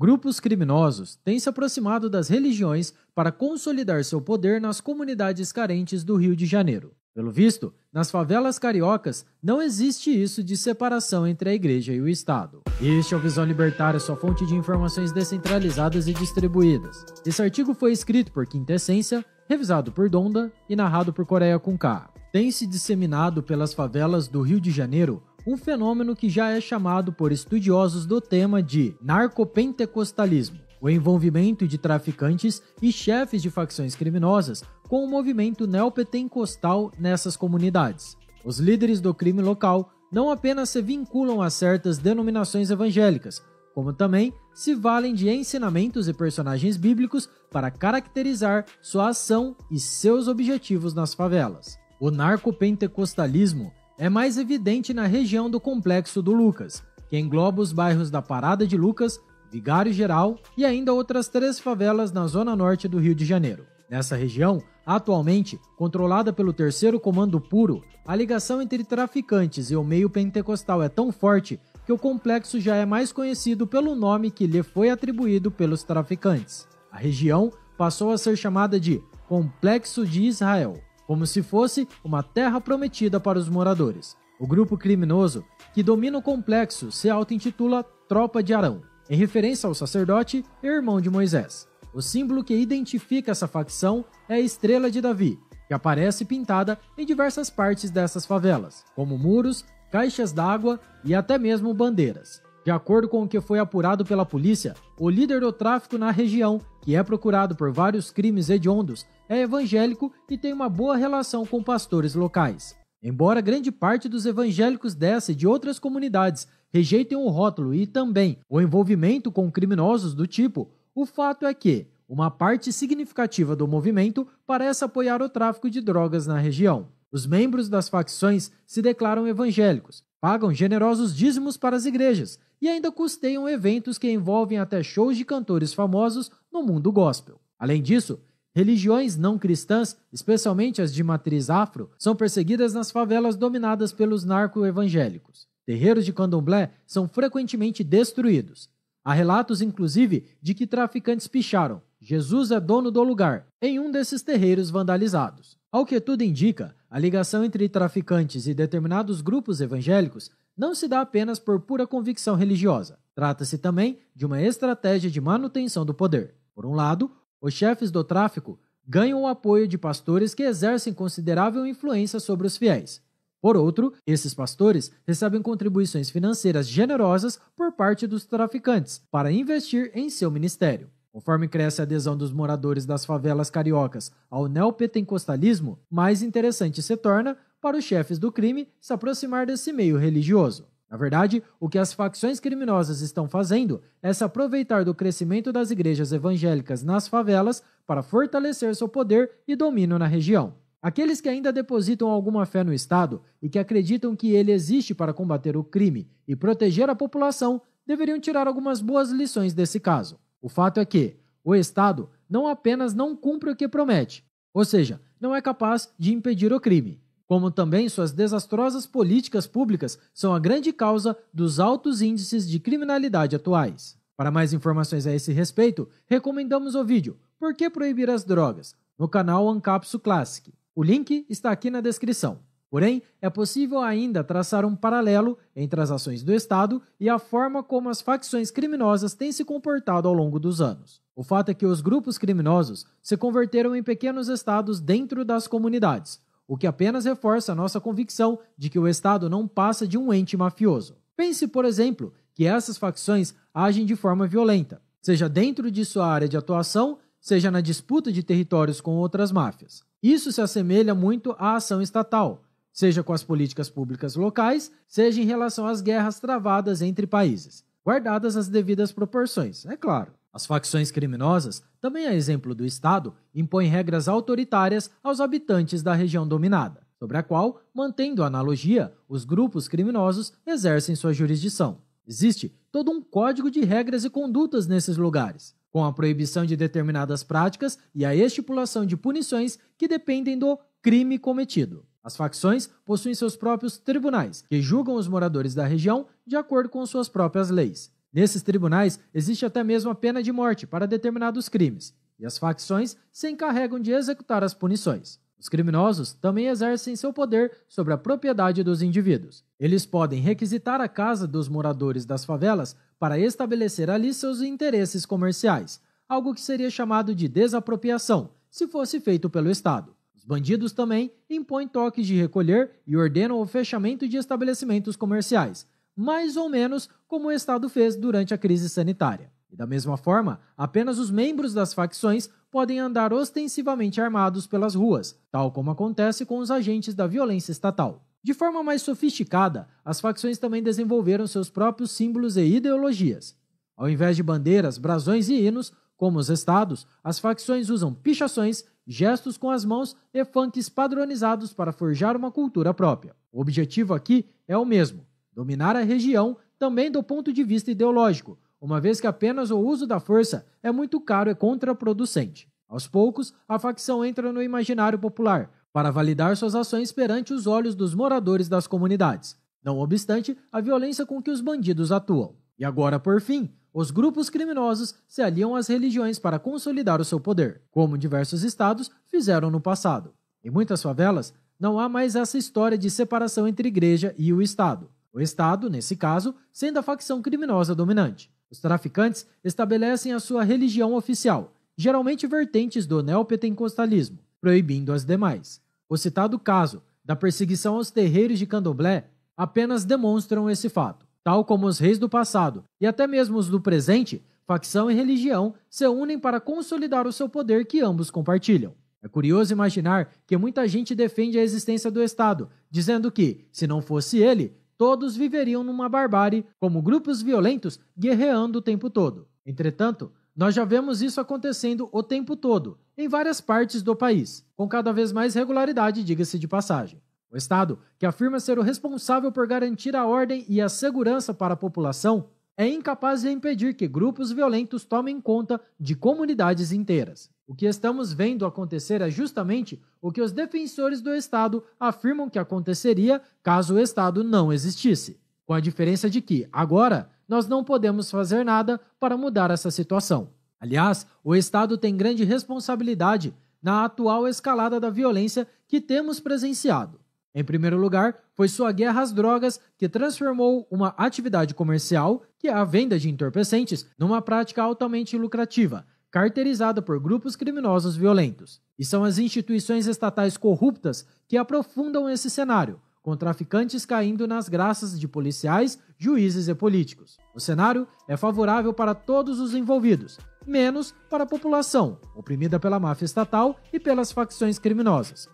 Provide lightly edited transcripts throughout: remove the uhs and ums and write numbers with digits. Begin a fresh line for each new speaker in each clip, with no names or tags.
Grupos criminosos têm se aproximado das religiões para consolidar seu poder nas comunidades carentes do Rio de Janeiro. Pelo visto, nas favelas cariocas não existe isso de separação entre a igreja e o Estado. Este é o Visão Libertária, sua fonte de informações descentralizadas e distribuídas. Esse artigo foi escrito por Quintessência, revisado por Donda e narrado por Coreia com K. Tem se disseminado pelas favelas do Rio de Janeiro um fenômeno que já é chamado por estudiosos do tema de narcopentecostalismo, o envolvimento de traficantes e chefes de facções criminosas com o movimento neopentecostal nessas comunidades. Os líderes do crime local não apenas se vinculam a certas denominações evangélicas, como também se valem de ensinamentos e personagens bíblicos para caracterizar sua ação e seus objetivos nas favelas. O narcopentecostalismo é mais evidente na região do Complexo do Lucas, que engloba os bairros da Parada de Lucas, Vigário Geral e ainda outras 3 favelas na zona norte do Rio de Janeiro. Nessa região, atualmente controlada pelo Terceiro Comando Puro, a ligação entre traficantes e o meio pentecostal é tão forte que o complexo já é mais conhecido pelo nome que lhe foi atribuído pelos traficantes. A região passou a ser chamada de Complexo de Israel, como se fosse uma terra prometida para os moradores. O grupo criminoso que domina o complexo se auto-intitula Tropa de Arão, em referência ao sacerdote e irmão de Moisés. O símbolo que identifica essa facção é a Estrela de Davi, que aparece pintada em diversas partes dessas favelas, como muros, caixas d'água e até mesmo bandeiras. De acordo com o que foi apurado pela polícia, o líder do tráfico na região, que é procurado por vários crimes hediondos, é evangélico e tem uma boa relação com pastores locais. Embora grande parte dos evangélicos dessa e de outras comunidades rejeitem o rótulo e também o envolvimento com criminosos do tipo, o fato é que uma parte significativa do movimento parece apoiar o tráfico de drogas na região. Os membros das facções se declaram evangélicos, pagam generosos dízimos para as igrejas e ainda custeiam eventos que envolvem até shows de cantores famosos no mundo gospel. Além disso, religiões não cristãs, especialmente as de matriz afro, são perseguidas nas favelas dominadas pelos narco-evangélicos. Terreiros de candomblé são frequentemente destruídos. Há relatos, inclusive, de que traficantes picharam "Jesus é dono do lugar" em um desses terreiros vandalizados. Ao que tudo indica, a ligação entre traficantes e determinados grupos evangélicos não se dá apenas por pura convicção religiosa. Trata-se também de uma estratégia de manutenção do poder. Por um lado, os chefes do tráfico ganham o apoio de pastores que exercem considerável influência sobre os fiéis. Por outro, esses pastores recebem contribuições financeiras generosas por parte dos traficantes para investir em seu ministério. Conforme cresce a adesão dos moradores das favelas cariocas ao neopentecostalismo, mais interessante se torna para os chefes do crime se aproximar desse meio religioso. Na verdade, o que as facções criminosas estão fazendo é se aproveitar do crescimento das igrejas evangélicas nas favelas para fortalecer seu poder e domínio na região. Aqueles que ainda depositam alguma fé no Estado e que acreditam que ele existe para combater o crime e proteger a população deveriam tirar algumas boas lições desse caso. O fato é que o Estado não apenas não cumpre o que promete, ou seja, não é capaz de impedir o crime, como também suas desastrosas políticas públicas são a grande causa dos altos índices de criminalidade atuais. Para mais informações a esse respeito, recomendamos o vídeo Por que proibir as drogas? No canal Ancapsu Classic. O link está aqui na descrição. Porém, é possível ainda traçar um paralelo entre as ações do Estado e a forma como as facções criminosas têm se comportado ao longo dos anos. O fato é que os grupos criminosos se converteram em pequenos estados dentro das comunidades, o que apenas reforça a nossa convicção de que o Estado não passa de um ente mafioso. Pense, por exemplo, que essas facções agem de forma violenta, seja dentro de sua área de atuação, seja na disputa de territórios com outras máfias. Isso se assemelha muito à ação estatal, seja com as políticas públicas locais, seja em relação às guerras travadas entre países, guardadas as devidas proporções, é claro. As facções criminosas, também a exemplo do Estado, impõem regras autoritárias aos habitantes da região dominada, sobre a qual, mantendo a analogia, os grupos criminosos exercem sua jurisdição. Existe todo um código de regras e condutas nesses lugares, com a proibição de determinadas práticas e a estipulação de punições que dependem do crime cometido. As facções possuem seus próprios tribunais, que julgam os moradores da região de acordo com suas próprias leis. Nesses tribunais, existe até mesmo a pena de morte para determinados crimes, e as facções se encarregam de executar as punições. Os criminosos também exercem seu poder sobre a propriedade dos indivíduos. Eles podem requisitar a casa dos moradores das favelas para estabelecer ali seus interesses comerciais, algo que seria chamado de desapropriação, se fosse feito pelo Estado. Os bandidos também impõem toques de recolher e ordenam o fechamento de estabelecimentos comerciais, mais ou menos como o Estado fez durante a crise sanitária. E da mesma forma, apenas os membros das facções podem andar ostensivamente armados pelas ruas, tal como acontece com os agentes da violência estatal. De forma mais sofisticada, as facções também desenvolveram seus próprios símbolos e ideologias. Ao invés de bandeiras, brasões e hinos, como os estados, as facções usam pichações, gestos com as mãos e funks padronizados para forjar uma cultura própria. O objetivo aqui é o mesmo: dominar a região, também do ponto de vista ideológico, uma vez que apenas o uso da força é muito caro e contraproducente. Aos poucos, a facção entra no imaginário popular, para validar suas ações perante os olhos dos moradores das comunidades, não obstante a violência com que os bandidos atuam. E agora, por fim, os grupos criminosos se aliam às religiões para consolidar o seu poder, como diversos estados fizeram no passado. Em muitas favelas, não há mais essa história de separação entre igreja e o Estado. O Estado, nesse caso, sendo a facção criminosa dominante. Os traficantes estabelecem a sua religião oficial, geralmente vertentes do neopentecostalismo, proibindo as demais. O citado caso da perseguição aos terreiros de candomblé apenas demonstram esse fato. Tal como os reis do passado e até mesmo os do presente, facção e religião se unem para consolidar o seu poder que ambos compartilham. É curioso imaginar que muita gente defende a existência do Estado, dizendo que, se não fosse ele, todos viveriam numa barbárie, como grupos violentos guerreando o tempo todo. Entretanto, nós já vemos isso acontecendo o tempo todo, em várias partes do país, com cada vez mais regularidade, diga-se de passagem. O Estado, que afirma ser o responsável por garantir a ordem e a segurança para a população, é incapaz de impedir que grupos violentos tomem conta de comunidades inteiras. O que estamos vendo acontecer é justamente o que os defensores do Estado afirmam que aconteceria caso o Estado não existisse, com a diferença de que, agora, nós não podemos fazer nada para mudar essa situação. Aliás, o Estado tem grande responsabilidade na atual escalada da violência que temos presenciado. Em primeiro lugar, foi sua guerra às drogas que transformou uma atividade comercial, que é a venda de entorpecentes, numa prática altamente lucrativa, caracterizada por grupos criminosos violentos. E são as instituições estatais corruptas que aprofundam esse cenário, com traficantes caindo nas graças de policiais, juízes e políticos. O cenário é favorável para todos os envolvidos, menos para a população, oprimida pela máfia estatal e pelas facções criminosas.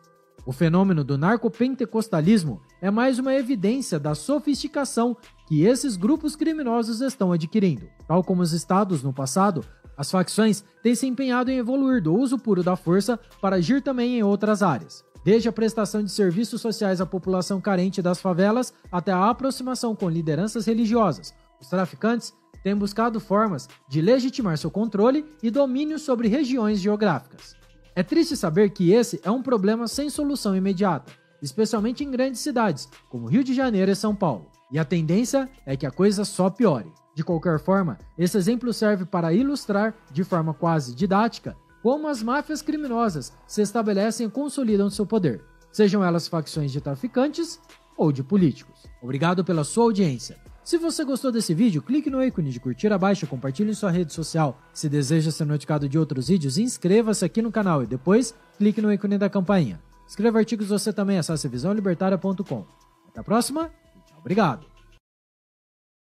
O fenômeno do narcopentecostalismo é mais uma evidência da sofisticação que esses grupos criminosos estão adquirindo. Tal como os estados no passado, as facções têm se empenhado em evoluir do uso puro da força para agir também em outras áreas, desde a prestação de serviços sociais à população carente das favelas até a aproximação com lideranças religiosas. Os traficantes têm buscado formas de legitimar seu controle e domínio sobre regiões geográficas. É triste saber que esse é um problema sem solução imediata, especialmente em grandes cidades, como Rio de Janeiro e São Paulo. E a tendência é que a coisa só piore. De qualquer forma, esse exemplo serve para ilustrar, de forma quase didática, como as máfias criminosas se estabelecem e consolidam seu poder, sejam elas facções de traficantes ou de políticos. Obrigado pela sua audiência. Se você gostou desse vídeo, clique no ícone de curtir abaixo, compartilhe em sua rede social. Se deseja ser notificado de outros vídeos, inscreva-se aqui no canal e depois clique no ícone da campainha. Escreva artigos você também, acesse visãolibertaria.com. Até a próxima e tchau, obrigado!